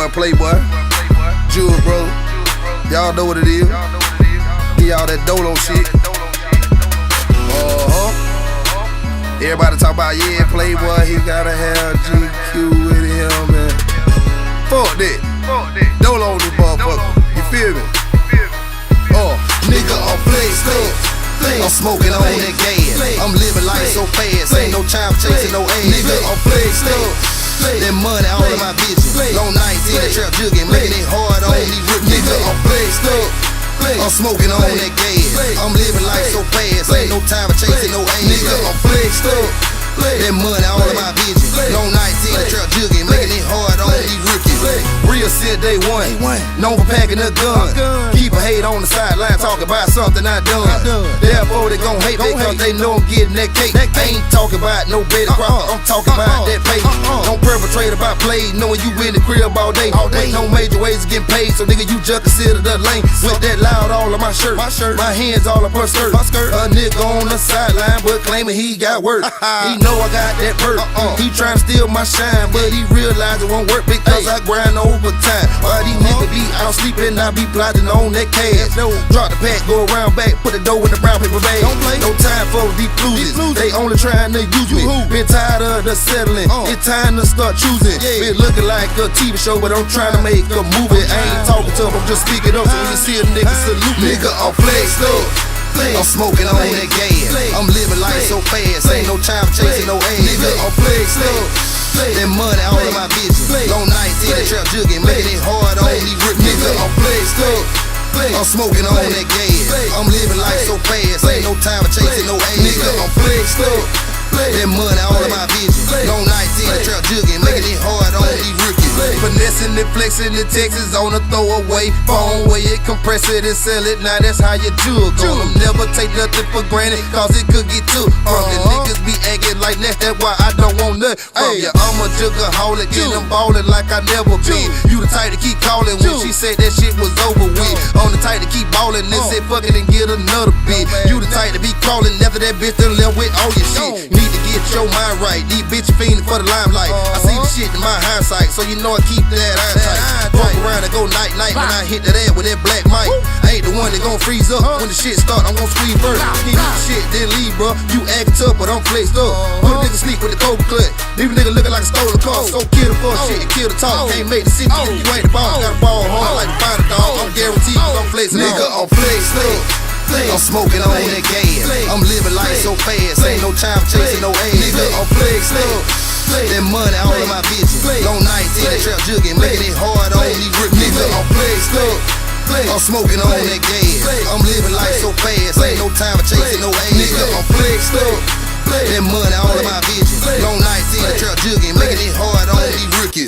boy Playboy, Jewel Brother. Y'all know what it is. Get y'all that dolo shit. Everybody talk about, yeah, Playboy, he gotta have GQ with him, man. Fuck that. Dolo on this motherfucker. You feel me? Nigga, I'm flexed up. I'm smoking on that gas. I'm living life so fast. Ain't no time chasing no ass. Nigga, I'm flexed up. That money all of my bitches. Long nights in the trap jugging, making it hard on these rookies. Nigga, I'm flexed up. I'm smoking on that gas. I'm living life so fast. Ain't no time chasing no ass. Nigga, I'm flexed up. That money all of my bitches. Long nights in the trap jugging, making it hard on these rookies. Real shit day one. Known for packing a gun. Keep a hate on the sideline, talk about something I done. Therefore they gon' hate me cause they know I'm getting that cake. Ain't talking about no better crop, I'm talking about that pay. Don't perpetrate about play, knowing you in the crib all day. Ain't no major ways to get paid, so nigga you just consider the lane. With that loud all on my shirt, my hands all up her skirt. A nigga on the sideline, but claiming he got work. He know I got that perk. He tryna steal my shine, but he realize it won't work because I grind overtime. While these niggas be out sleeping, I be plotting on that cash. Drop the pack, go around back, put the dough in the brown paper bag. No time for these blues. They only trying to use me. Been tired of the settling. It's time to start choosing. Been looking like a TV show, but I'm trying to make a movie. I ain't talking to them, I'm just speaking up. So when you see a nigga salute me. Nigga, I'm flexed up. I'm smoking on that gas. I'm living life so fast. Ain't no time chasing no ass. Nigga, I'm flexed up. That money all of my bitches. Long nights in the trap jugging, making it hard on these rookies. Nigga, I'm flexed up. I'm smoking on that gas. I'm living life so fast. Ain't no time chasing no ass. Nigga, I'm flexed up. That money all of my bitches. Long nights in the trap jugging, making it hard on these rookies. Finessing and flexing the Texas on a throwaway phone where it compress it and sell it. Now that's how you jug on them. Never take nothing for granted cause it could get took from you. Niggas be acting like that's why I don't want nothing from you. I'm a jugaholic and I'm ballin' like I never been. You the type to keep calling when she said that shit was over with. On the type to keep ballin' and say fuck it and get another bitch. You the type to be crawling after that bitch done left with all your shit. Need to get your mind right. These bitches fiending for the limelight. I see the shit in my hindsight, so you know I keep that eye tight. Walk around and go night when I hit that ass with that black mic. I ain't the one that gon' freeze up when the shit start. I'm gon' squeeze first. Keep the shit then leave, bro. You acting tough, but I'm flexed up. Put a nigga sleep with the cold clutch. Leave a nigga looking like a stolen car. So kill the fuck shit and kill the talk. Can't make the city if you ain't the ball. Got a ball hard like the final dog. I'm guaranteed I'm flexing. Nigga, I'm flexed up. I'm smoking on that gas. I'm living life so fast. Ain't no time chasing no ass. Nigga, I'm flexed up. That money all of my bitches. Long nights in the trap jugging, making it hard on these rookies. Nigga, I'm flexed up. I'm smoking on that gas. I'm living life so fast. Ain't no time chasing no ass. Nigga, I'm flexed up. That money all of my bitches. Long nights in the trap jugging, making it hard on these rookies.